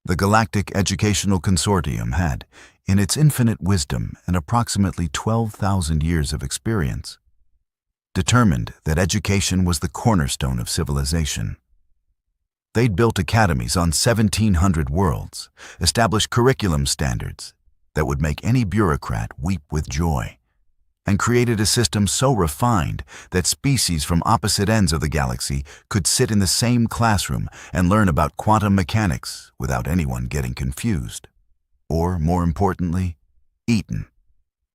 The Galactic Educational Consortium had, in its infinite wisdom and approximately 12,000 years of experience, determined that education was the cornerstone of civilization. They'd built academies on 1,700 worlds, established curriculum standards that would make any bureaucrat weep with joy, and created a system so refined that species from opposite ends of the galaxy could sit in the same classroom and learn about quantum mechanics without anyone getting confused. Or, more importantly, Eton.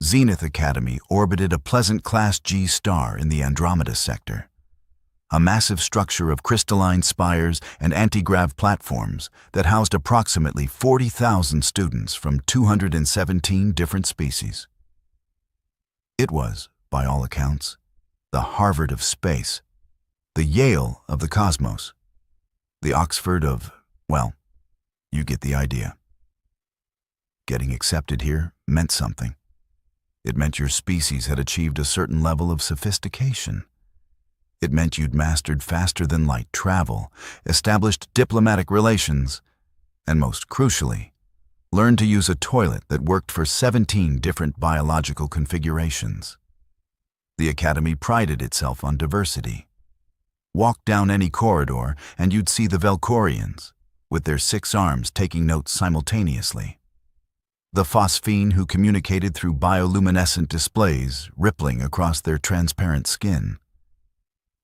Zenith Academy orbited a pleasant Class G star in the Andromeda sector, a massive structure of crystalline spires and anti-grav platforms that housed approximately 40,000 students from 217 different species. It was, by all accounts, the Harvard of space, the Yale of the cosmos, the Oxford of, well, you get the idea. Getting accepted here meant something. It meant your species had achieved a certain level of sophistication. It meant you'd mastered faster-than-light travel, established diplomatic relations, and most crucially, learned to use a toilet that worked for 17 different biological configurations. The Academy prided itself on diversity. Walk down any corridor and you'd see the Velcorians, with their 6 arms taking notes simultaneously. The phosphene who communicated through bioluminescent displays rippling across their transparent skin.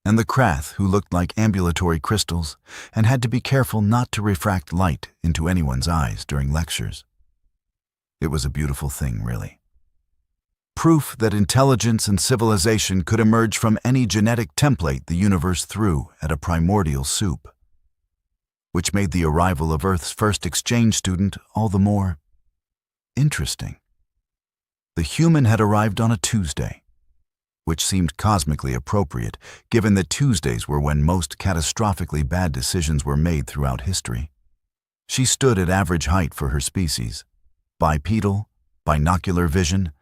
And the Krath who looked like ambulatory crystals and had to be careful not to refract light into anyone's eyes during lectures. It was a beautiful thing, really. Proof that intelligence and civilization could emerge from any genetic template the universe threw at a primordial soup, which made the arrival of Earth's first exchange student all the more interesting. The human had arrived on a Tuesday, which seemed cosmically appropriate, given that Tuesdays were when most catastrophically bad decisions were made throughout history. She stood at average height for her species, bipedal, binocular vision,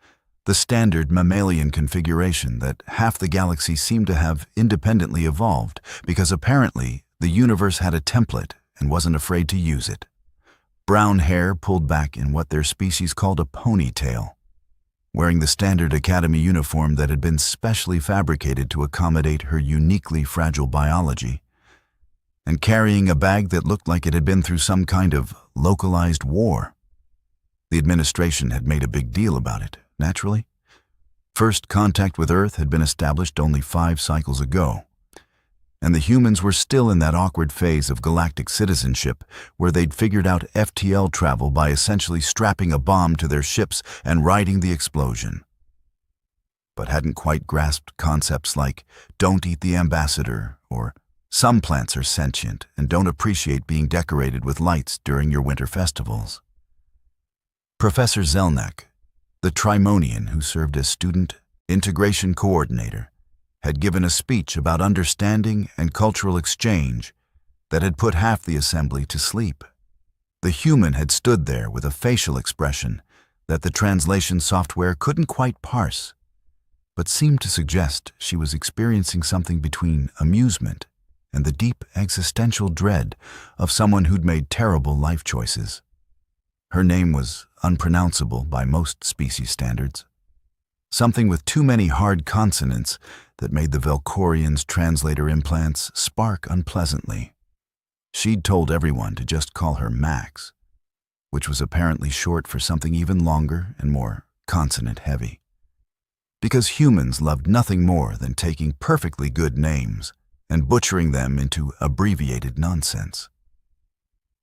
the standard mammalian configuration that half the galaxy seemed to have independently evolved because apparently the universe had a template and wasn't afraid to use it. Brown hair pulled back in what their species called a ponytail, wearing the standard Academy uniform that had been specially fabricated to accommodate her uniquely fragile biology, and carrying a bag that looked like it had been through some kind of localized war. The administration had made a big deal about it, naturally. First contact with Earth had been established only 5 cycles ago, and the humans were still in that awkward phase of galactic citizenship where they'd figured out FTL travel by essentially strapping a bomb to their ships and riding the explosion, but hadn't quite grasped concepts like "don't eat the ambassador" or "some plants are sentient and don't appreciate being decorated with lights during your winter festivals." Professor Zelnak, the Trimonian who served as student integration coordinator, had given a speech about understanding and cultural exchange that had put half the assembly to sleep. The human had stood there with a facial expression that the translation software couldn't quite parse, but seemed to suggest she was experiencing something between amusement and the deep existential dread of someone who'd made terrible life choices. Her name was unpronounceable by most species standards, something with too many hard consonants that made the Velcorians' translator implants spark unpleasantly. She'd told everyone to just call her Max, which was apparently short for something even longer and more consonant-heavy. Because humans loved nothing more than taking perfectly good names and butchering them into abbreviated nonsense.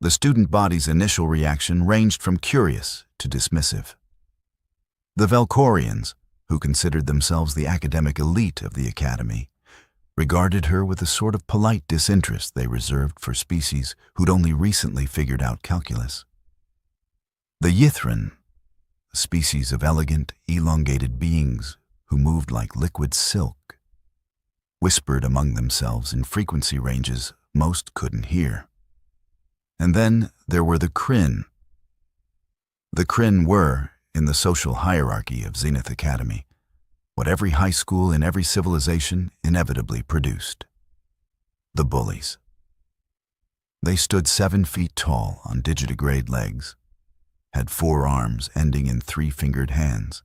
The student body's initial reaction ranged from curious to dismissive. The Velcorians, who considered themselves the academic elite of the Academy, regarded her with a sort of polite disinterest they reserved for species who'd only recently figured out calculus. The Yithrin, a species of elegant, elongated beings who moved like liquid silk, whispered among themselves in frequency ranges most couldn't hear. And then there were the Kryn. The Kryn were, in the social hierarchy of Zenith Academy, what every high school in every civilization inevitably produced: the bullies. They stood 7 feet tall on digitigrade legs, had 4 arms ending in 3-fingered hands,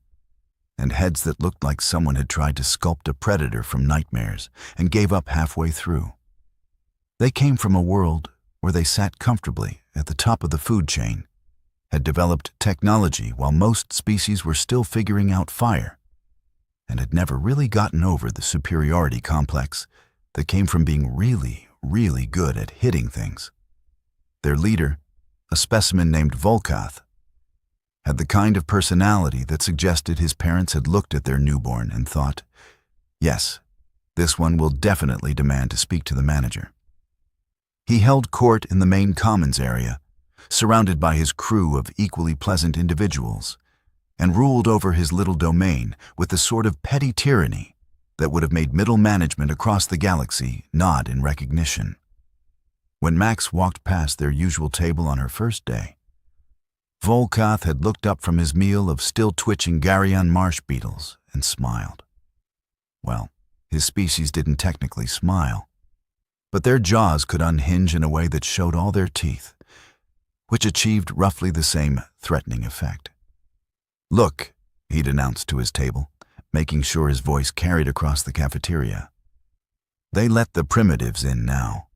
and heads that looked like someone had tried to sculpt a predator from nightmares and gave up halfway through. They came from a world where they sat comfortably at the top of the food chain, had developed technology while most species were still figuring out fire, and had never really gotten over the superiority complex that came from being really, really good at hitting things. Their leader, a specimen named Volkath, had the kind of personality that suggested his parents had looked at their newborn and thought, yes, this one will definitely demand to speak to the manager. He held court in the main commons area, surrounded by his crew of equally pleasant individuals, and ruled over his little domain with the sort of petty tyranny that would have made middle management across the galaxy nod in recognition. When Max walked past their usual table on her first day, Volkath had looked up from his meal of still-twitching Garion marsh beetles and smiled. Well, his species didn't technically smile, but their jaws could unhinge in a way that showed all their teeth, which achieved roughly the same threatening effect. "Look," he'd announced to his table, making sure his voice carried across the cafeteria. "They let the primitives in now.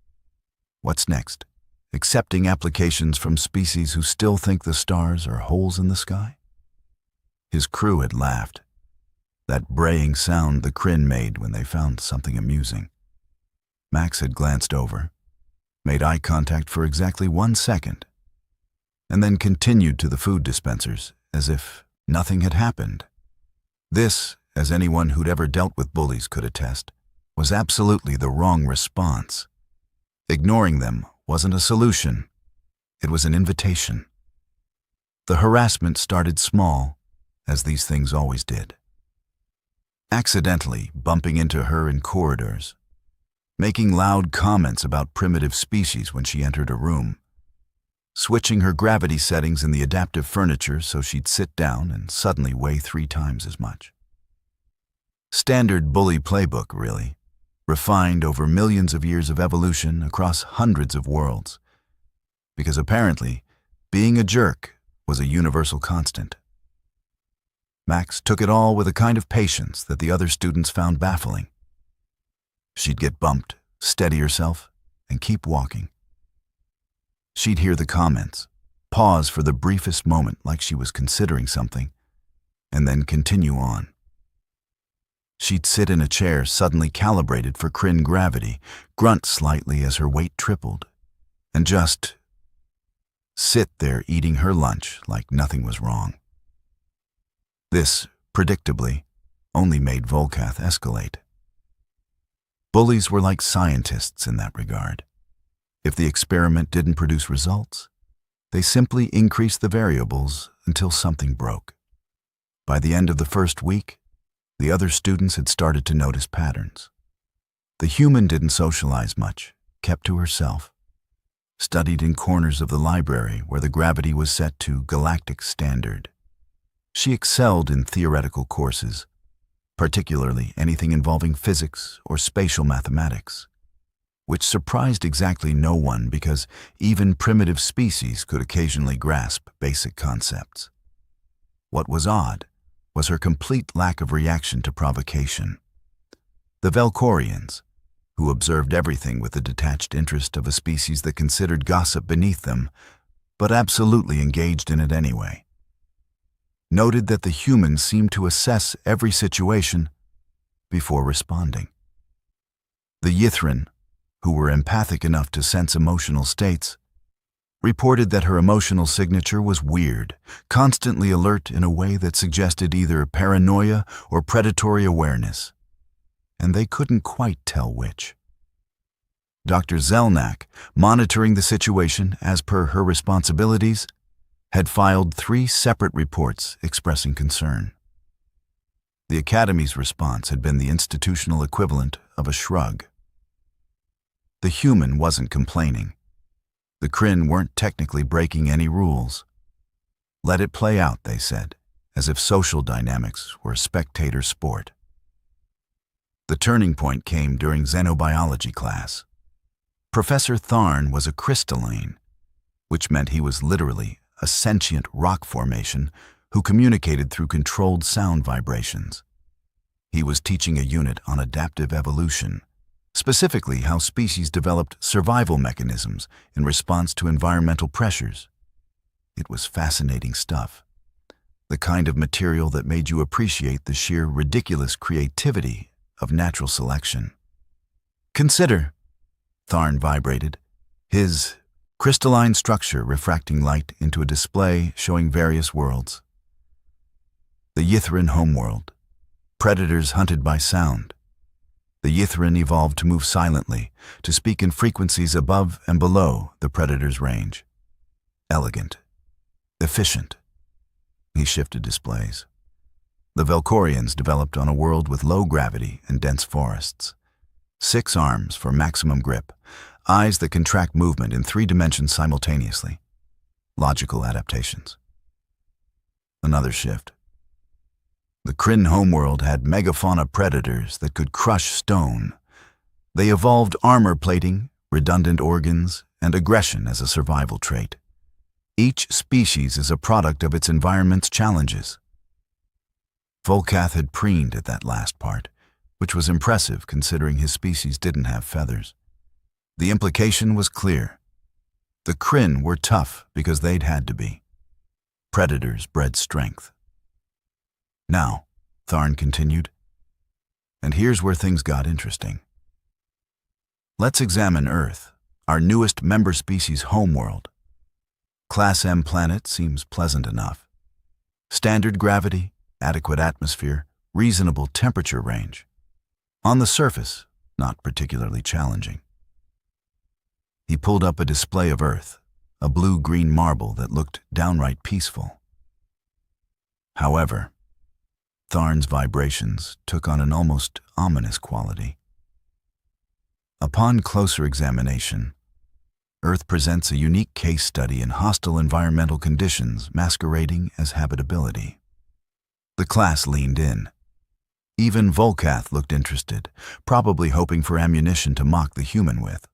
What's next? Accepting applications from species who still think the stars are holes in the sky?" His crew had laughed, that braying sound the Kryn made when they found something amusing. Max had glanced over, made eye contact for exactly 1 second, and then continued to the food dispensers as if nothing had happened. This, as anyone who'd ever dealt with bullies could attest, was absolutely the wrong response. Ignoring them wasn't a solution, it was an invitation. The harassment started small, as these things always did. Accidentally bumping into her in corridors, making loud comments about primitive species when she entered a room, switching her gravity settings in the adaptive furniture so she'd sit down and suddenly weigh 3 times as much. Standard bully playbook, really, refined over millions of years of evolution across hundreds of worlds, because apparently being a jerk was a universal constant. Max took it all with a kind of patience that the other students found baffling. She'd get bumped, steady herself, and keep walking. She'd hear the comments, pause for the briefest moment like she was considering something, and then continue on. She'd sit in a chair suddenly calibrated for Kryn gravity, grunt slightly as her weight tripled, and just sit there eating her lunch like nothing was wrong. This, predictably, only made Volkath escalate. Bullies were like scientists in that regard. If the experiment didn't produce results, they simply increased the variables until something broke. By the end of the first week, the other students had started to notice patterns. The human didn't socialize much, kept to herself, studied in corners of the library where the gravity was set to galactic standard. She excelled in theoretical courses, particularly anything involving physics or spatial mathematics, which surprised exactly no one because even primitive species could occasionally grasp basic concepts. What was odd was her complete lack of reaction to provocation. The Velcorians, who observed everything with the detached interest of a species that considered gossip beneath them, but absolutely engaged in it anyway, noted that the humans seemed to assess every situation before responding. The Yithrin, who were empathic enough to sense emotional states, reported that her emotional signature was weird, constantly alert in a way that suggested either paranoia or predatory awareness, and they couldn't quite tell which. Dr. Zelnak, monitoring the situation as per her responsibilities, had filed 3 separate reports expressing concern. The Academy's response had been the institutional equivalent of a shrug. The human wasn't complaining. The Kryn weren't technically breaking any rules. Let it play out, they said, as if social dynamics were a spectator sport. The turning point came during xenobiology class. Professor Tharn was a crystalline, which meant he was literally a sentient rock formation who communicated through controlled sound vibrations. He was teaching a unit on adaptive evolution, specifically how species developed survival mechanisms in response to environmental pressures. It was fascinating stuff, the kind of material that made you appreciate the sheer ridiculous creativity of natural selection. Consider, Tharn vibrated, his crystalline structure refracting light into a display showing various worlds. The Yithrin homeworld, predators hunted by sound. The Yithrin evolved to move silently, to speak in frequencies above and below the predator's range. Elegant, efficient. He shifted displays. The Velkorians developed on a world with low gravity and dense forests. 6 arms for maximum grip, eyes that can track movement in 3 dimensions simultaneously. Logical adaptations. Another shift. The Kryn homeworld had megafauna predators that could crush stone. They evolved armor plating, redundant organs, and aggression as a survival trait. Each species is a product of its environment's challenges. Volkath had preened at that last part, which was impressive considering his species didn't have feathers. The implication was clear. The Kryn were tough because they'd had to be. Predators bred strength. Now, Tharn continued, and here's where things got interesting. Let's examine Earth, our newest member species homeworld. Class M planet seems pleasant enough. Standard gravity, adequate atmosphere, reasonable temperature range. On the surface, not particularly challenging. He pulled up a display of Earth, a blue-green marble that looked downright peaceful. However, Tharn's vibrations took on an almost ominous quality. Upon closer examination, Earth presents a unique case study in hostile environmental conditions masquerading as habitability. The class leaned in. Even Volkath looked interested, probably hoping for ammunition to mock the human with.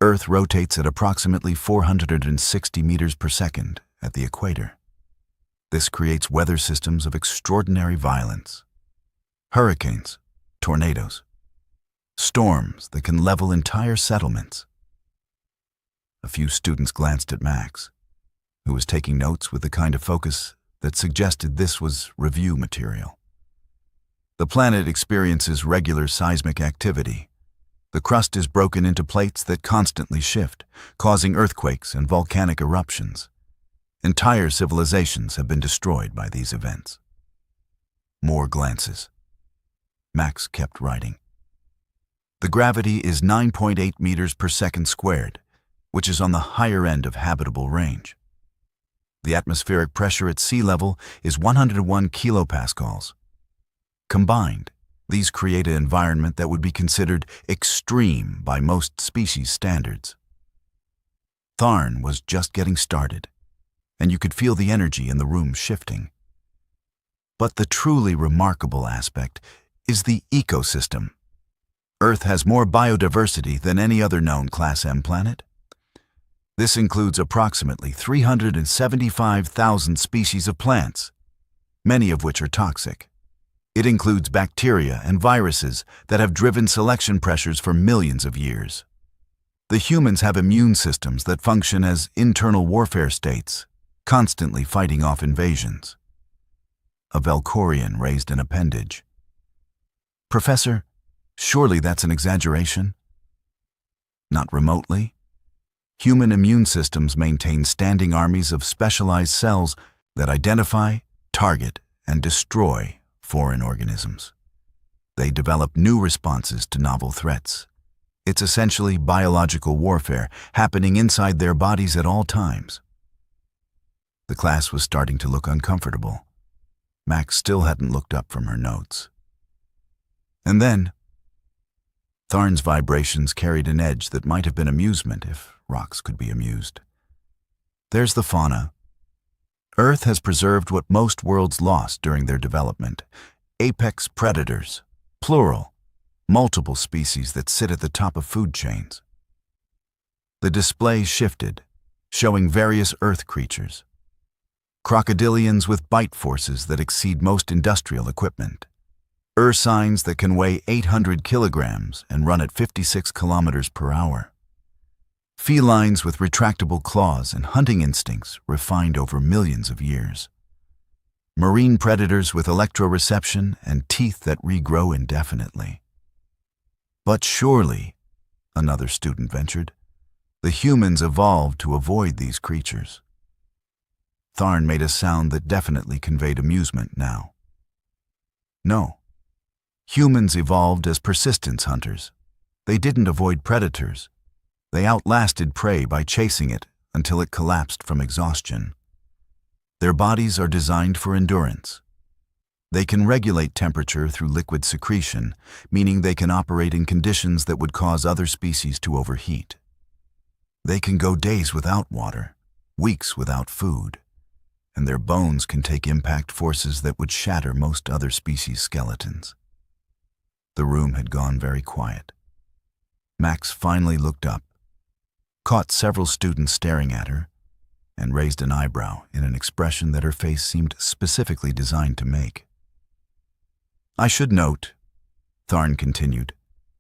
Earth rotates at approximately 460 meters per second at the equator. This creates weather systems of extraordinary violence. Hurricanes, tornadoes, storms that can level entire settlements. A few students glanced at Max, who was taking notes with the kind of focus that suggested this was review material. The planet experiences regular seismic activity. The crust is broken into plates that constantly shift, causing earthquakes and volcanic eruptions. Entire civilizations have been destroyed by these events. More glances. Max kept writing. The gravity is 9.8 meters per second squared, which is on the higher end of habitable range. The atmospheric pressure at sea level is 101 kilopascals. Combined, these create an environment that would be considered extreme by most species standards. Tharn was just getting started, and you could feel the energy in the room shifting. But the truly remarkable aspect is the ecosystem. Earth has more biodiversity than any other known Class M planet. This includes approximately 375,000 species of plants, many of which are toxic. It includes bacteria and viruses that have driven selection pressures for millions of years. The humans have immune systems that function as internal warfare states, constantly fighting off invasions. A Velkorian raised an appendage. Professor, surely that's an exaggeration? Not remotely. Human immune systems maintain standing armies of specialized cells that identify, target, and destroy foreign organisms. They develop new responses to novel threats. It's essentially biological warfare happening inside their bodies at all times. The class was starting to look uncomfortable. Max still hadn't looked up from her notes. And then, Tharn's vibrations carried an edge that might have been amusement if rocks could be amused. There's the fauna. Earth has preserved what most worlds lost during their development. Apex predators, plural, multiple species that sit at the top of food chains. The display shifted, showing various Earth creatures. Crocodilians with bite forces that exceed most industrial equipment. Ursines that can weigh 800 kilograms and run at 56 kilometers per hour. Felines with retractable claws and hunting instincts refined over millions of years. Marine predators with electroreception and teeth that regrow indefinitely. But surely, another student ventured, the humans evolved to avoid these creatures. Tharn made a sound that definitely conveyed amusement now. No. Humans evolved as persistence hunters. They didn't avoid predators. They outlasted prey by chasing it until it collapsed from exhaustion. Their bodies are designed for endurance. They can regulate temperature through liquid secretion, meaning they can operate in conditions that would cause other species to overheat. They can go days without water, weeks without food, and their bones can take impact forces that would shatter most other species' skeletons. The room had gone very quiet. Max finally looked up, caught several students staring at her, and raised an eyebrow in an expression that her face seemed specifically designed to make. I should note, Tharn continued,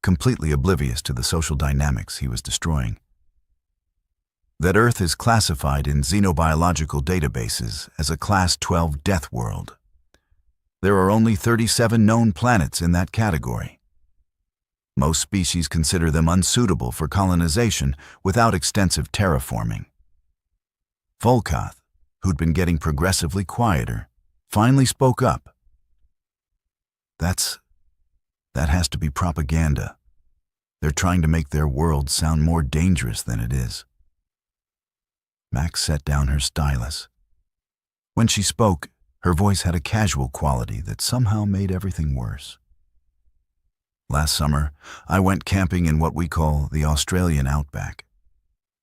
completely oblivious to the social dynamics he was destroying, that Earth is classified in xenobiological databases as a Class 12 Deathworld. There are only 37 known planets in that category. Most species consider them unsuitable for colonization without extensive terraforming. Volkath, who'd been getting progressively quieter, finally spoke up. That has to be propaganda. They're trying to make their world sound more dangerous than it is. Max set down her stylus. When she spoke, her voice had a casual quality that somehow made everything worse. Last summer, I went camping in what we call the Australian outback.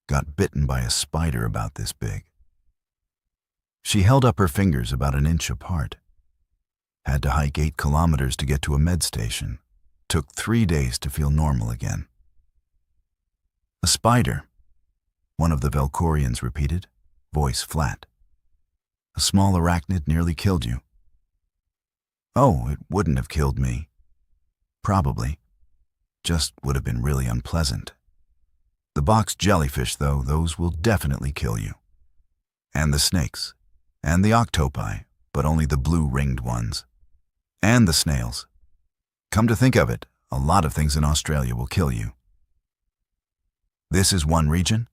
Got bitten by a spider about this big. She held up her fingers about an inch apart. Had to hike 8 kilometers to get to a med station. Took 3 days to feel normal again. A spider, one of the Velcorians repeated, voice flat. A small arachnid nearly killed you. Oh, it wouldn't have killed me. Probably. Just would have been really unpleasant. The box jellyfish, though, those will definitely kill you. And the snakes. And the octopi, but only the blue-ringed ones. And the snails. Come to think of it, a lot of things in Australia will kill you. This is one region?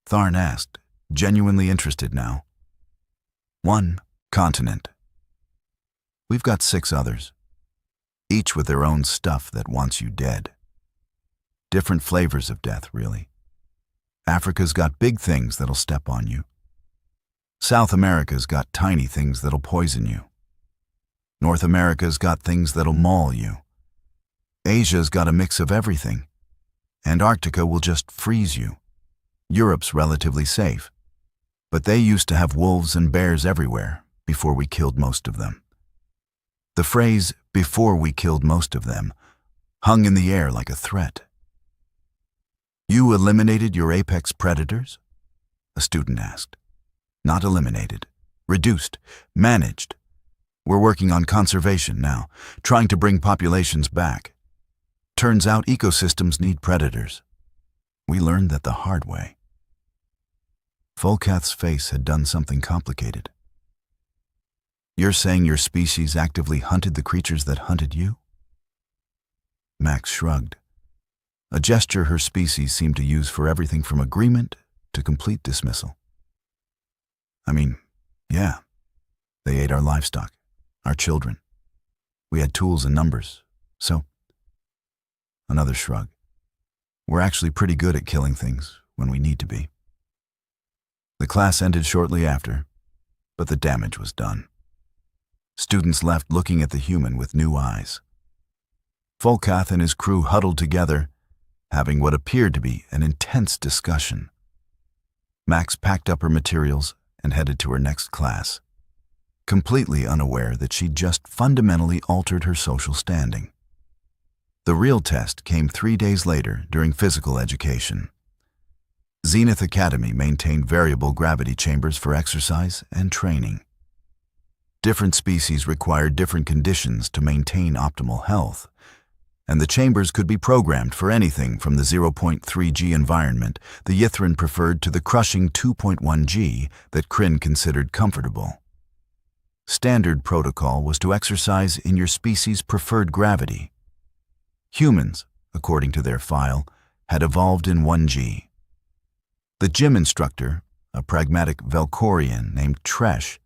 Tharn asked, genuinely interested now. One continent. We've got 6 others, each with their own stuff that wants you dead. Different flavors of death, really. Africa's got big things that'll step on you. South America's got tiny things that'll poison you. North America's got things that'll maul you. Asia's got a mix of everything. Antarctica will just freeze you. Europe's relatively safe. But they used to have wolves and bears everywhere before we killed most of them. The phrase, "before we killed most of them," hung in the air like a threat. You eliminated your apex predators? A student asked. Not eliminated. Reduced. Managed. We're working on conservation now, trying to bring populations back. Turns out ecosystems need predators. We learned that the hard way. Volkath's face had done something complicated. You're saying your species actively hunted the creatures that hunted you? Max shrugged. A gesture her species seemed to use for everything from agreement to complete dismissal. I mean, yeah, they ate our livestock, our children. We had tools and numbers, so... Another shrug. We're actually pretty good at killing things when we need to be. The class ended shortly after, but the damage was done. Students left looking at the human with new eyes. Volkath and his crew huddled together, having what appeared to be an intense discussion. Max packed up her materials and headed to her next class, completely unaware that she'd just fundamentally altered her social standing. The real test came 3 days later during physical education. Zenith Academy maintained variable gravity chambers for exercise and training. Different species required different conditions to maintain optimal health, and the chambers could be programmed for anything from the 0.3 G environment the Yithrin preferred to the crushing 2.1 G that Kryn considered comfortable. Standard protocol was to exercise in your species' preferred gravity. Humans, according to their file, had evolved in 1G. The gym instructor, a pragmatic Velkorian named Tresh,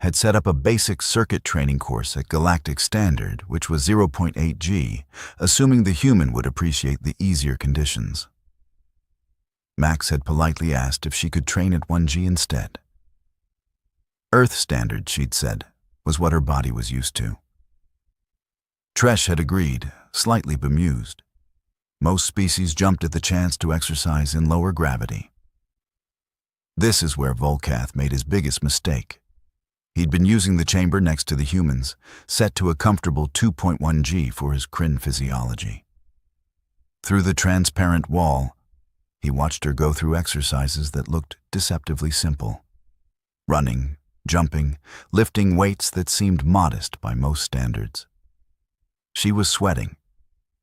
had set up a basic circuit training course at Galactic Standard, which was 0.8 G, assuming the human would appreciate the easier conditions. Max had politely asked if she could train at 1G instead. Earth Standard, she'd said, was what her body was used to. Tresh had agreed, slightly bemused. Most species jumped at the chance to exercise in lower gravity. This is where Volkath made his biggest mistake. He'd been using the chamber next to the humans, set to a comfortable 2.1 G for his Kryn physiology. Through the transparent wall, he watched her go through exercises that looked deceptively simple. Running, jumping, lifting weights that seemed modest by most standards. She was sweating,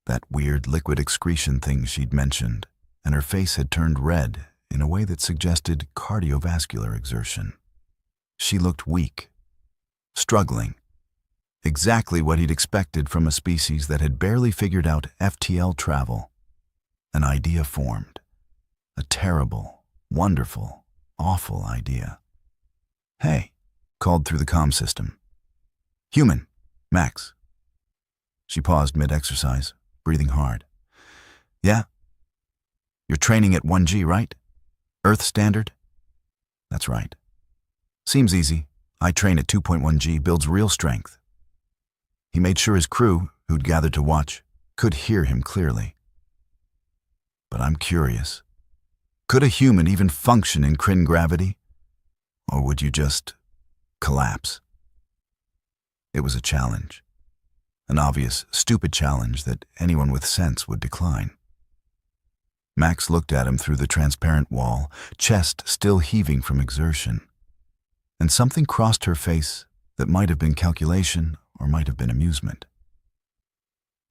that weird liquid excretion thing she'd mentioned, and her face had turned red in a way that suggested cardiovascular exertion. She looked weak, struggling, exactly what he'd expected from a species that had barely figured out FTL travel. An idea formed, a terrible, wonderful, awful idea. "Hey," called through the comm system. "Human, Max." She paused mid-exercise, breathing hard. "Yeah? You're training at 1G, right? Earth Standard?" "That's right. Seems easy. I train at 2.1 G, builds real strength." He made sure his crew, who'd gathered to watch, could hear him clearly. "But I'm curious. Could a human even function in Kryn gravity? Or would you just collapse?" It was a challenge. An obvious, stupid challenge that anyone with sense would decline. Max looked at him through the transparent wall, chest still heaving from exertion. And something crossed her face that might have been calculation or might have been amusement.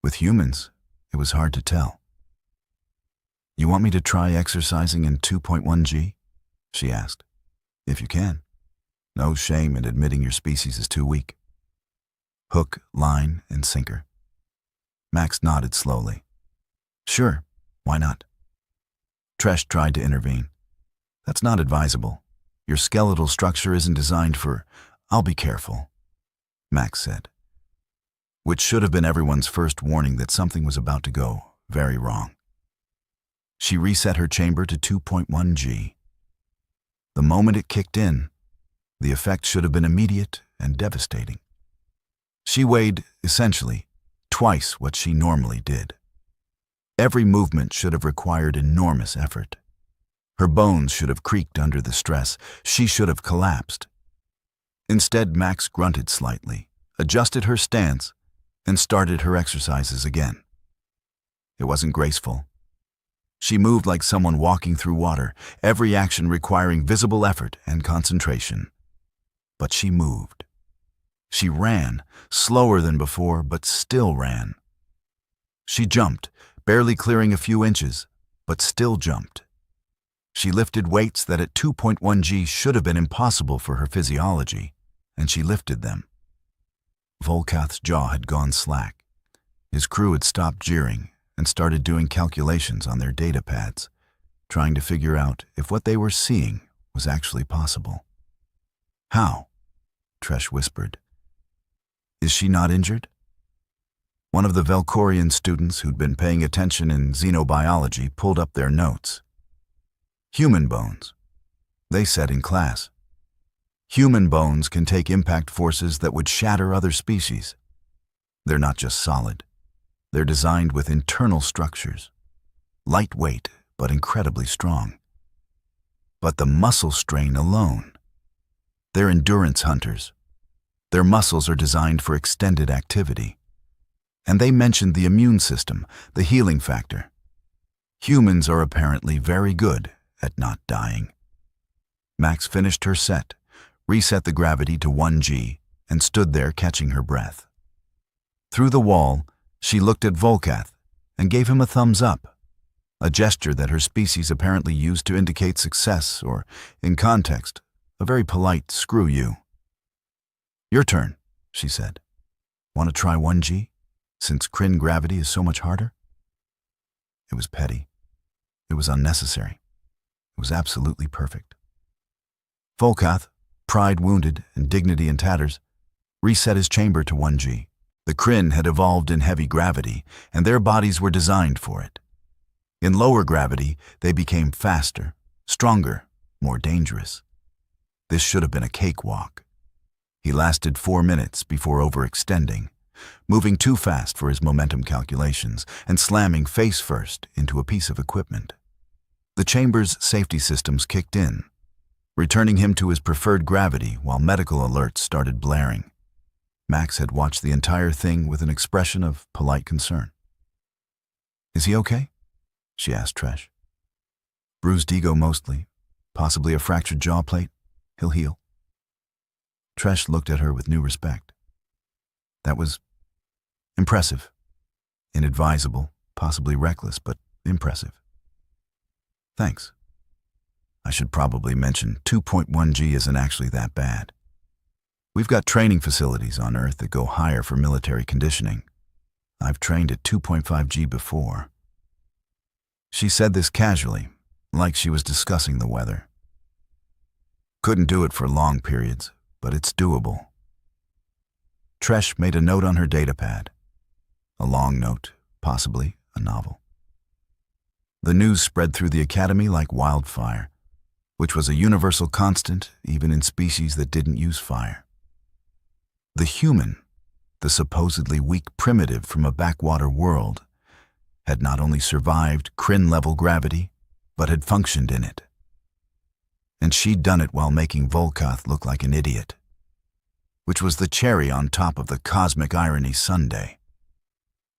With humans, it was hard to tell. "You want me to try exercising in 2.1 G?" she asked. "If you can. No shame in admitting your species is too weak." Hook, line, and sinker. Max nodded slowly. "Sure, why not?" Tresh tried to intervene. "That's not advisable. Your skeletal structure isn't designed for—" "I'll be careful," Max said. Which should have been everyone's first warning that something was about to go very wrong. She reset her chamber to 2.1 G. The moment it kicked in, the effect should have been immediate and devastating. She weighed, essentially, twice what she normally did. Every movement should have required enormous effort. Her bones should have creaked under the stress. She should have collapsed. Instead, Max grunted slightly, adjusted her stance, and started her exercises again. It wasn't graceful. She moved like someone walking through water, every action requiring visible effort and concentration. But she moved. She ran, slower than before, but still ran. She jumped, barely clearing a few inches, but still jumped. She lifted weights that at 2.1 G should have been impossible for her physiology, and she lifted them. Volkath's jaw had gone slack. His crew had stopped jeering and started doing calculations on their data pads, trying to figure out if what they were seeing was actually possible. "How?" Tresh whispered. "Is she not injured?" One of the Velkorian students who'd been paying attention in xenobiology pulled up their notes. "Human bones," they said in class. "Human bones can take impact forces that would shatter other species. They're not just solid. They're designed with internal structures. Lightweight, but incredibly strong. But the muscle strain alone. They're endurance hunters. Their muscles are designed for extended activity. And they mentioned the immune system, the healing factor. Humans are apparently very good at not dying. Max finished her set, reset the gravity to 1G, and stood there catching her breath. Through the wall, she looked at Volkath and gave him a thumbs up, a gesture that her species apparently used to indicate success or, in context, a very polite "screw you." "Your turn," she said. "Want to try 1G, since Kryn gravity is so much harder?" It was petty. It was unnecessary. It was absolutely perfect. Volkath, pride wounded and dignity in tatters, reset his chamber to 1G. The Kryn had evolved in heavy gravity, and their bodies were designed for it. In lower gravity, they became faster, stronger, more dangerous. This should have been a cakewalk. He lasted 4 minutes before overextending, moving too fast for his momentum calculations and slamming face first into a piece of equipment. The chamber's safety systems kicked in, returning him to his preferred gravity while medical alerts started blaring. Max had watched the entire thing with an expression of polite concern. "Is he okay?" she asked Tresh. "Bruised ego mostly, possibly a fractured jaw plate. He'll heal." Tresh looked at her with new respect. That was impressive, inadvisable, possibly reckless, but impressive. "Thanks. I should probably mention 2.1G isn't actually that bad. We've got training facilities on Earth that go higher for military conditioning. I've trained at 2.5G before." She said this casually, like she was discussing the weather. "Couldn't do it for long periods, but it's doable." Tresh made a note on her datapad. A long note, possibly a novel. The news spread through the Academy like wildfire, which was a universal constant even in species that didn't use fire. The human, the supposedly weak primitive from a backwater world, had not only survived Kryn-level gravity, but had functioned in it. And she'd done it while making Volkath look like an idiot, which was the cherry on top of the cosmic irony sundae.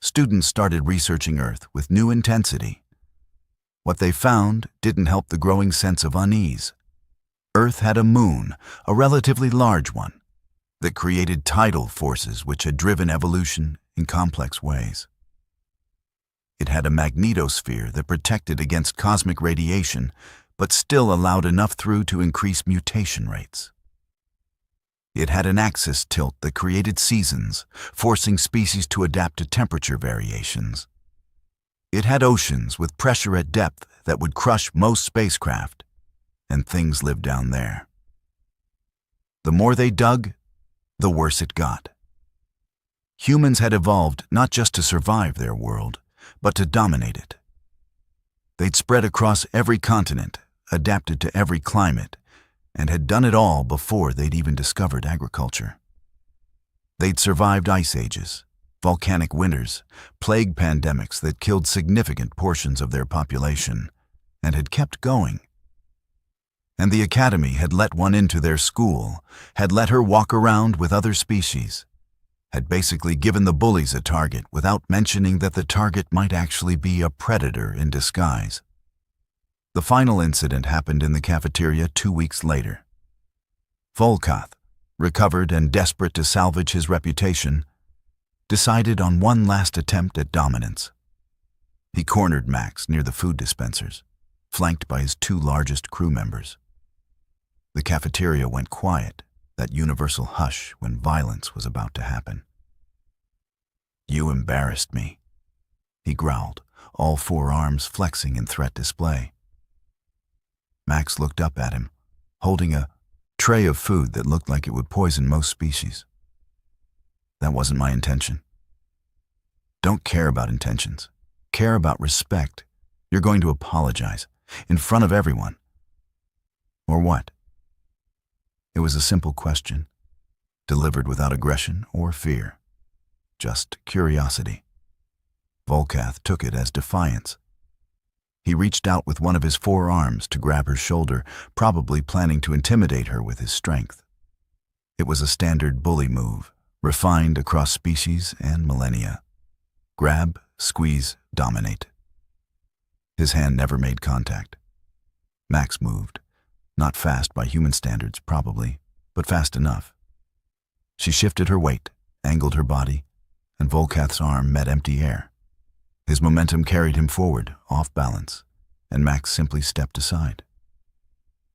Students started researching Earth with new intensity. What they found didn't help the growing sense of unease. Earth had a moon, a relatively large one, that created tidal forces which had driven evolution in complex ways. It had a magnetosphere that protected against cosmic radiation, but still allowed enough through to increase mutation rates. It had an axis tilt that created seasons, forcing species to adapt to temperature variations. It had oceans with pressure at depth that would crush most spacecraft, and things lived down there. The more they dug, the worse it got. Humans had evolved not just to survive their world, but to dominate it. They'd spread across every continent, adapted to every climate, and had done it all before they'd even discovered agriculture. They'd survived ice ages, volcanic winters, plague pandemics that killed significant portions of their population, and had kept going. And the Academy had let one into their school, had let her walk around with other species, had basically given the bullies a target without mentioning that the target might actually be a predator in disguise. The final incident happened in the cafeteria 2 weeks later. Volkath, recovered and desperate to salvage his reputation, decided on one last attempt at dominance. He cornered Max near the food dispensers, flanked by his 2 largest crew members. The cafeteria went quiet, that universal hush when violence was about to happen. "You embarrassed me," he growled, all 4 arms flexing in threat display. Max looked up at him, holding a tray of food that looked like it would poison most species. "That wasn't my intention." "Don't care about intentions. Care about respect. You're going to apologize, in front of everyone." "Or what?" It was a simple question, delivered without aggression or fear, just curiosity. Volkath took it as defiance. He reached out with one of his 4 arms to grab her shoulder, probably planning to intimidate her with his strength. It was a standard bully move, refined across species and millennia. Grab, squeeze, dominate. His hand never made contact. Max moved. Not fast by human standards, probably, but fast enough. She shifted her weight, angled her body, and Volkath's arm met empty air. His momentum carried him forward, off balance, and Max simply stepped aside.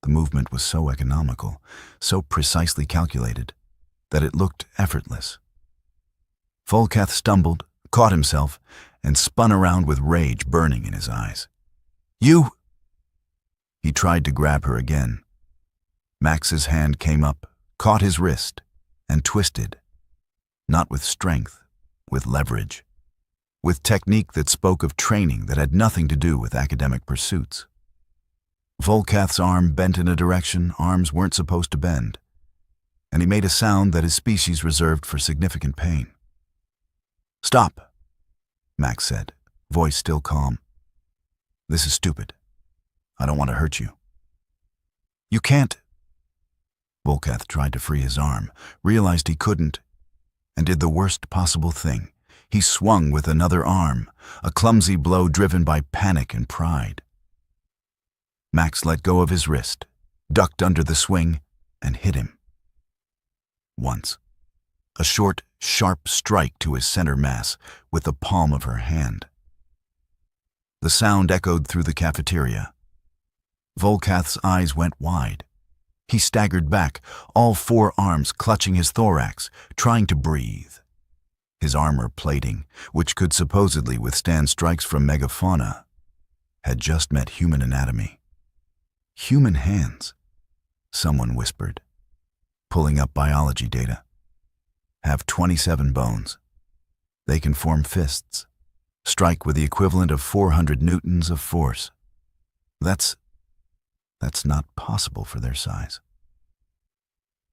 The movement was so economical, so precisely calculated, that it looked effortless. Volkath stumbled, caught himself, and spun around with rage burning in his eyes. "You!" He tried to grab her again. Max's hand came up, caught his wrist, and twisted. Not with strength, with leverage. With technique that spoke of training that had nothing to do with academic pursuits. Volkath's arm bent in a direction arms weren't supposed to bend, and he made a sound that his species reserved for significant pain. "Stop," Max said, voice still calm. "This is stupid. I don't want to hurt you." "You can't." Volkath tried to free his arm, realized he couldn't, and did the worst possible thing. He swung with another arm, a clumsy blow driven by panic and pride. Max let go of his wrist, ducked under the swing, and hit him. Once. A short, sharp strike to his center mass with the palm of her hand. The sound echoed through the cafeteria. Volkath's eyes went wide. He staggered back, all four arms clutching his thorax, trying to breathe. His armor plating, which could supposedly withstand strikes from megafauna, had just met human anatomy. "Human hands," someone whispered, pulling up biology data. "Have 27 bones. They can form fists, strike with the equivalent of 400 newtons of force. That's not possible for their size."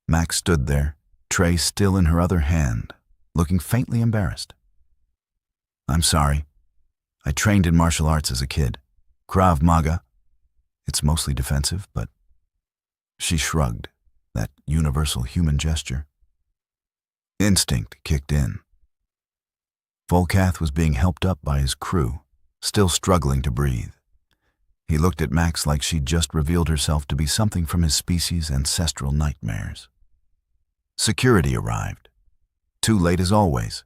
Max stood there, tray still in her other hand, looking faintly embarrassed. "I'm sorry. I trained in martial arts as a kid. Krav Maga. It's mostly defensive, but..." She shrugged, that universal human gesture. Instinct kicked in. Volkath was being helped up by his crew, still struggling to breathe. He looked at Max like she'd just revealed herself to be something from his species' ancestral nightmares. Security arrived. Too late as always.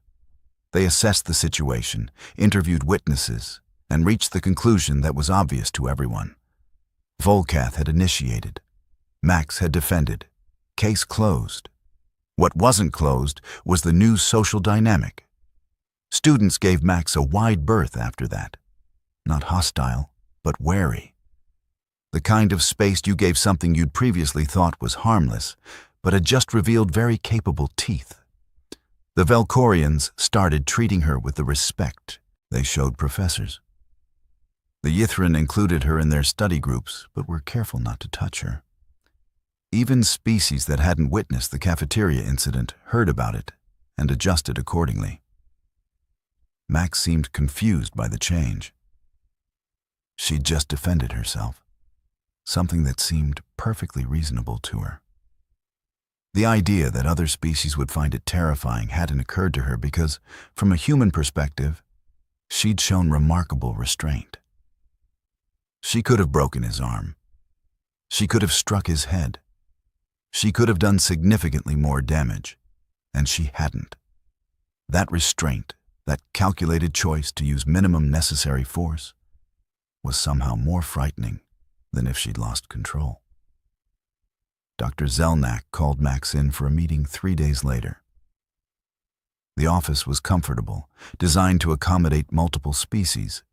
They assessed the situation, interviewed witnesses, and reached the conclusion that was obvious to everyone. Volkath had initiated. Max had defended. Case closed. What wasn't closed was the new social dynamic. Students gave Max a wide berth after that. Not hostile, but wary. The kind of space you gave something you'd previously thought was harmless, but had just revealed very capable teeth. The Velkorians started treating her with the respect they showed professors. The Yithrin included her in their study groups, but were careful not to touch her. Even species that hadn't witnessed the cafeteria incident heard about it and adjusted accordingly. Max seemed confused by the change. She'd just defended herself, something that seemed perfectly reasonable to her. The idea that other species would find it terrifying hadn't occurred to her because, from a human perspective, she'd shown remarkable restraint. She could have broken his arm. She could have struck his head. She could have done significantly more damage, and she hadn't. That restraint, that calculated choice to use minimum necessary force, was somehow more frightening than if she'd lost control. Dr. Zelnak called Max in for a meeting 3 days later. The office was comfortable, designed to accommodate multiple species,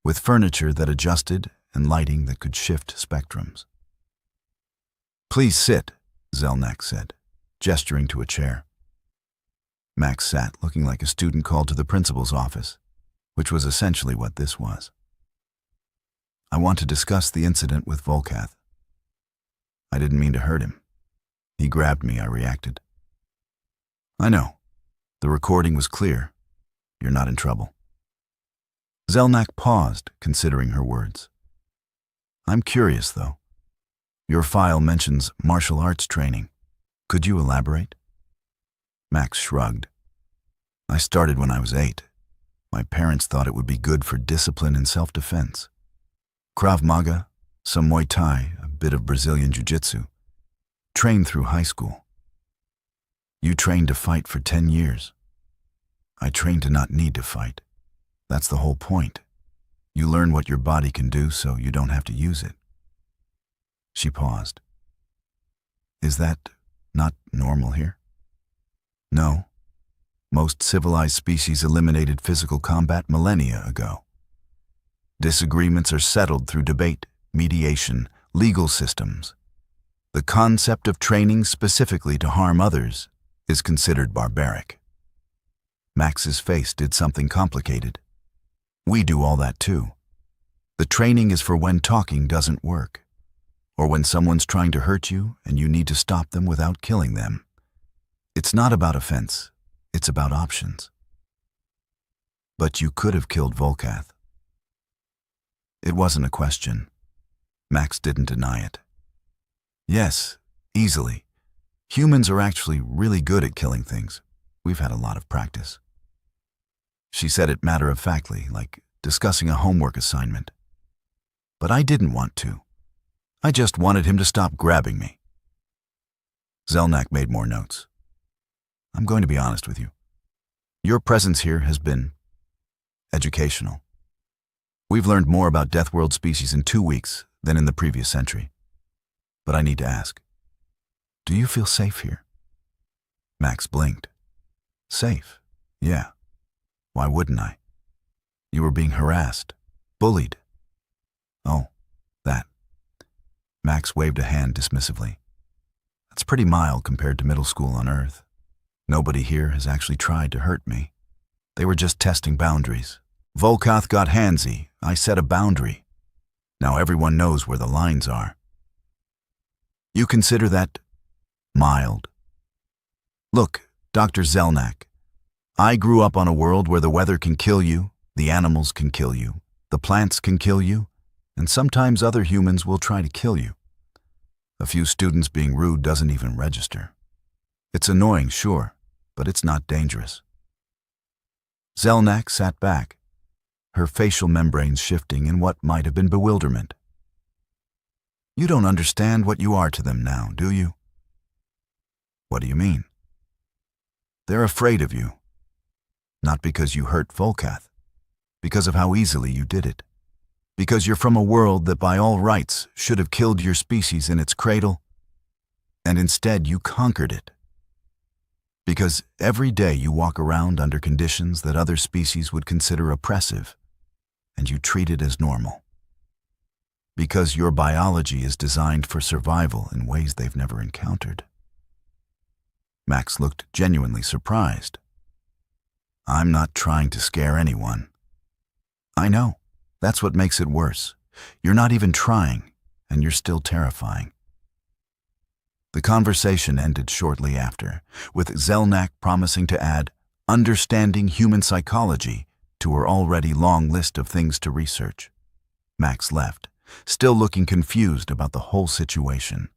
with furniture that adjusted and lighting that could shift spectrums. "Please sit," Zelnak said, gesturing to a chair. Max sat, looking like a student called to the principal's office, which was essentially what this was. "I want to discuss the incident with Volkath. I didn't mean to hurt him. He grabbed me," I reacted. "I know. The recording was clear. You're not in trouble." Zelnak paused, considering her words. "I'm curious, though. Your file mentions martial arts training. Could you elaborate?" Max shrugged. "I started when I was 8. My parents thought it would be good for discipline and self-defense. Krav Maga, Some Muay Thai, a bit of Brazilian Jiu-Jitsu. Trained through high school. You trained to fight for 10 years. I trained to not need to fight. That's the whole point. You learn what your body can do so you don't have to use it. She paused. Is that not normal here? No. Most civilized species eliminated physical combat millennia ago. Disagreements are settled through debate, mediation, legal systems. The concept of training specifically to harm others is considered barbaric. Max's face did something complicated. We do all that too. The training is for when talking doesn't work, or when someone's trying to hurt you and you need to stop them without killing them. It's not about offense, it's about options. But you could have killed Volkath. It wasn't a question. Max didn't deny it. Yes, easily. Humans are actually really good at killing things. We've had a lot of practice. She said it matter-of-factly, like discussing a homework assignment. But I didn't want to. I just wanted him to stop grabbing me. Zelnak made more notes. I'm going to be honest with you. Your presence here has been educational. We've learned more about Deathworld species in 2 weeks than in the previous century. But I need to ask, do you feel safe here? Max blinked. Safe? Yeah. Why wouldn't I? You were being harassed, bullied. Oh, that. Max waved a hand dismissively. That's pretty mild compared to middle school on Earth. Nobody here has actually tried to hurt me. They were just testing boundaries. Volkath got handsy. I set a boundary. Now everyone knows where the lines are. You consider that mild? Look, Dr. Zelnak, I grew up on a world where the weather can kill you, the animals can kill you, the plants can kill you, and sometimes other humans will try to kill you. A few students being rude doesn't even register. It's annoying, sure, but it's not dangerous. Zelnak sat back, her facial membranes shifting in what might have been bewilderment. You don't understand what you are to them now, do you? What do you mean? They're afraid of you. Not because you hurt Volkath, because of how easily you did it. Because you're from a world that by all rights should have killed your species in its cradle, and instead you conquered it. Because every day you walk around under conditions that other species would consider oppressive, and you treat it as normal. Because your biology is designed for survival in ways they've never encountered. Max looked genuinely surprised. I'm not trying to scare anyone. I know. That's what makes it worse. You're not even trying, and you're still terrifying. The conversation ended shortly after, with Zelnak promising to add understanding human psychology to her already long list of things to research. Max left, still looking confused about the whole situation.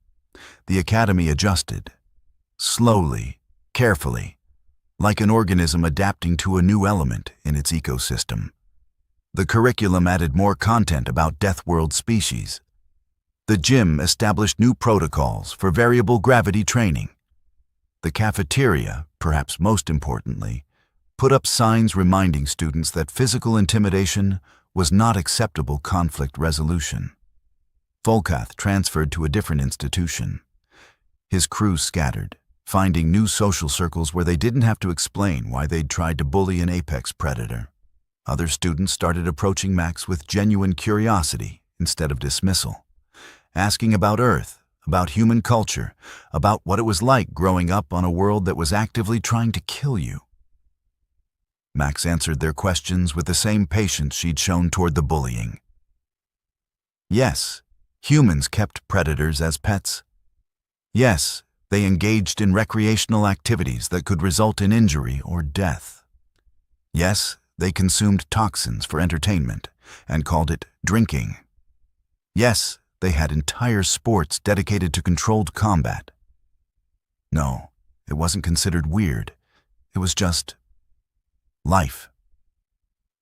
The academy adjusted, slowly, carefully, like an organism adapting to a new element in its ecosystem. The curriculum added more content about Deathworld species. The gym established new protocols for variable gravity training. The cafeteria, perhaps most importantly, put up signs reminding students that physical intimidation was not acceptable conflict resolution. Volkath transferred to a different institution. His crew scattered, finding new social circles where they didn't have to explain why they'd tried to bully an apex predator. Other students started approaching Max with genuine curiosity instead of dismissal, asking about Earth, about human culture, about what it was like growing up on a world that was actively trying to kill you. Max answered their questions with the same patience she'd shown toward the bullying. Yes, humans kept predators as pets. Yes, they engaged in recreational activities that could result in injury or death. Yes, they consumed toxins for entertainment and called it drinking. Yes, they had entire sports dedicated to controlled combat. No, it wasn't considered weird. It was just life.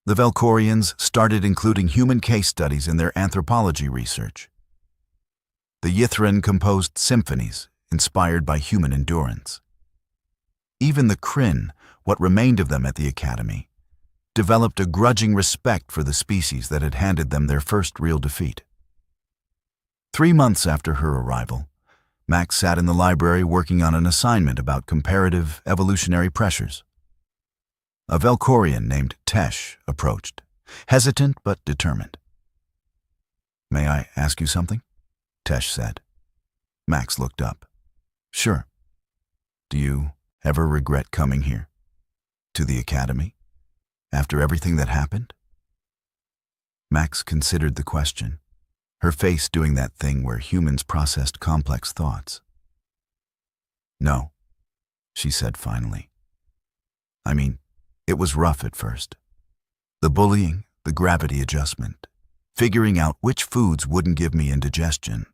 The Velkorians started including human case studies in their anthropology research. The Yithrin composed symphonies inspired by human endurance. Even the Kryn, what remained of them at the Academy, developed a grudging respect for the species that had handed them their first real defeat. 3 months after her arrival, Max sat in the library working on an assignment about comparative evolutionary pressures. A Velkorian named Tesh approached, hesitant but determined. "May I ask you something?" Tesh said. Max looked up. "Sure. Do you ever regret coming here? To the Academy? After everything that happened?" Max considered the question, her face doing that thing where humans processed complex thoughts. "No," she said finally. "I mean, it was rough at first. The bullying, the gravity adjustment, figuring out which foods wouldn't give me indigestion.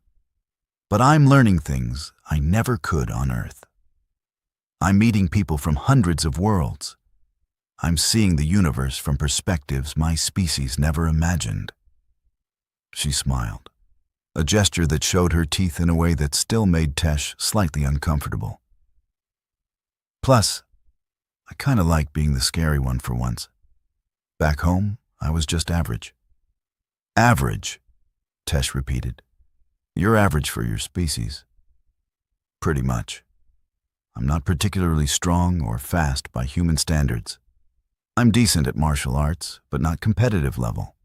But I'm learning things I never could on Earth. I'm meeting people from hundreds of worlds. I'm seeing the universe from perspectives my species never imagined." She smiled, a gesture that showed her teeth in a way that still made Tesh slightly uncomfortable. "Plus, I kind of like being the scary one for once. Back home, I was just average." "Average," Tesh repeated. "You're average for your species." "Pretty much. I'm not particularly strong or fast by human standards. I'm decent at martial arts, but not competitive level.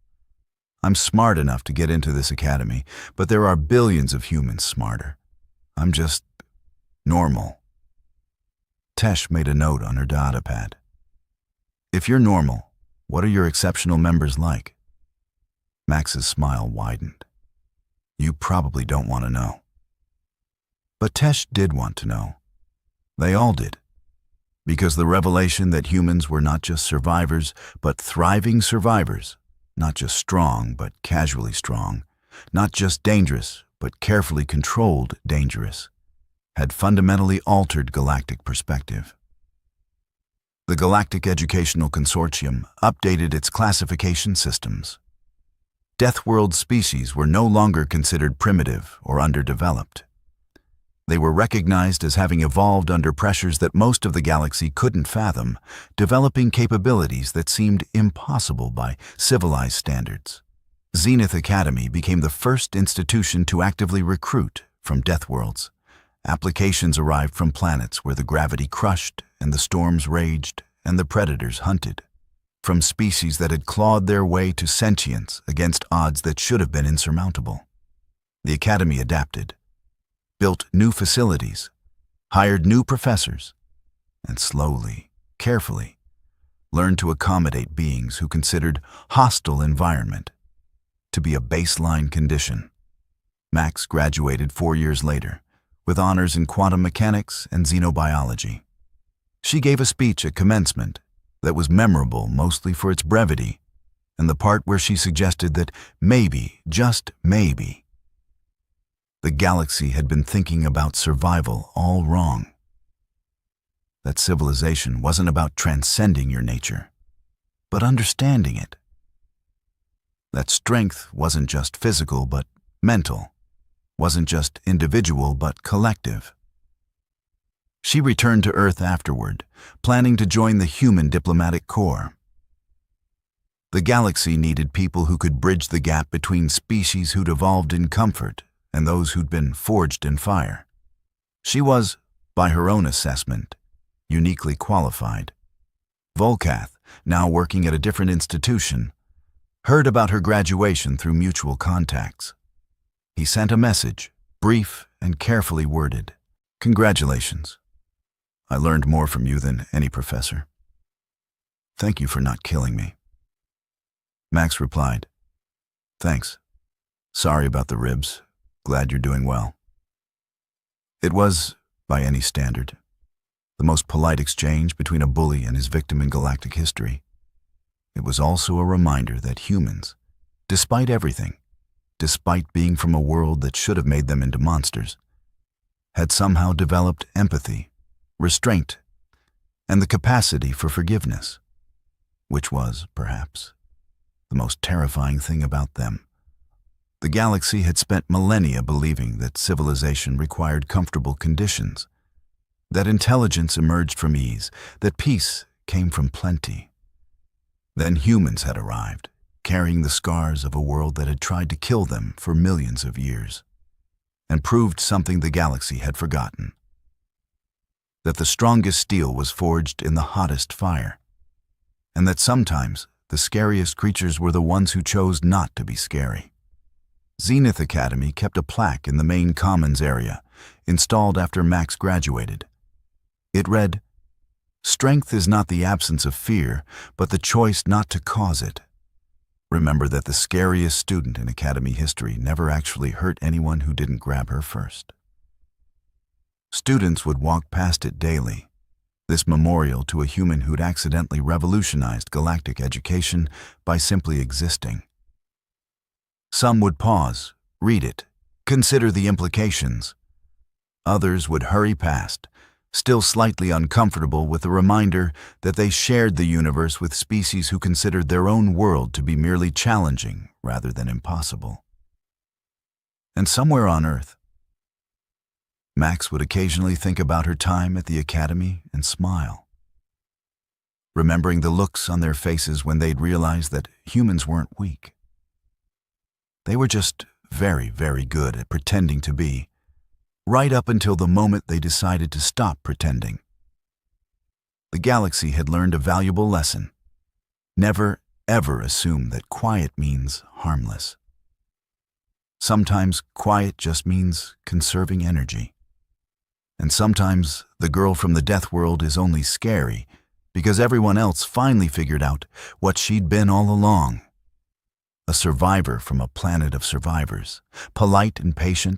I'm smart enough to get into this academy, but there are billions of humans smarter. I'm just normal." Tesh made a note on her data pad. "If you're normal, what are your exceptional members like?" Max's smile widened. "You probably don't want to know." But Tesh did want to know. They all did. Because the revelation that humans were not just survivors, but thriving survivors, not just strong, but casually strong, not just dangerous, but carefully controlled dangerous, had fundamentally altered galactic perspective. The Galactic Educational Consortium updated its classification systems. Deathworld species were no longer considered primitive or underdeveloped. They were recognized as having evolved under pressures that most of the galaxy couldn't fathom, developing capabilities that seemed impossible by civilized standards. Zenith Academy became the first institution to actively recruit from Deathworlds. Applications arrived from planets where the gravity crushed and the storms raged and the predators hunted. From species that had clawed their way to sentience against odds that should have been insurmountable. The Academy adapted, built new facilities, hired new professors, and slowly, carefully, learned to accommodate beings who considered hostile environment to be a baseline condition. Max graduated 4 years later, with honors in quantum mechanics and xenobiology. She gave a speech at commencement that was memorable mostly for its brevity and the part where she suggested that maybe, just maybe, the galaxy had been thinking about survival all wrong. That civilization wasn't about transcending your nature, but understanding it. That strength wasn't just physical but mental, wasn't just individual but collective. She returned to Earth afterward, planning to join the human diplomatic corps. The galaxy needed people who could bridge the gap between species who'd evolved in comfort and those who'd been forged in fire. She was, by her own assessment, uniquely qualified. Volkath, now working at a different institution, heard about her graduation through mutual contacts. He sent a message, brief and carefully worded. "Congratulations. I learned more from you than any professor. Thank you for not killing me." Max replied, "Thanks. Sorry about the ribs. Glad you're doing well." It was, by any standard, the most polite exchange between a bully and his victim in galactic history. It was also a reminder that humans, despite everything, despite being from a world that should have made them into monsters, had somehow developed empathy, restraint, and the capacity for forgiveness, which was, perhaps, the most terrifying thing about them The galaxy had spent millennia believing that civilization required comfortable conditions, that intelligence emerged from ease, that peace came from plenty. Then humans had arrived, carrying the scars of a world that had tried to kill them for millions of years, and proved something the galaxy had forgotten: that the strongest steel was forged in the hottest fire, and that sometimes the scariest creatures were the ones who chose not to be scary. Zenith Academy kept a plaque in the main commons area, installed after Max graduated. It read, "Strength is not the absence of fear, but the choice not to cause it. Remember that the scariest student in Academy history never actually hurt anyone who didn't grab her first." Students would walk past it daily, this memorial to a human who'd accidentally revolutionized galactic education by simply existing. Some would pause, read it, consider the implications. Others would hurry past, still slightly uncomfortable with the reminder that they shared the universe with species who considered their own world to be merely challenging rather than impossible. And somewhere on Earth, Max would occasionally think about her time at the Academy and smile, remembering the looks on their faces when they'd realized that humans weren't weak. They were just very, very good at pretending to be, right up until the moment they decided to stop pretending. The galaxy had learned a valuable lesson: never, ever assume that quiet means harmless. Sometimes quiet just means conserving energy. And sometimes the girl from the Deathworld is only scary because everyone else finally figured out what she'd been all along: a survivor from a planet of survivors, polite and patient,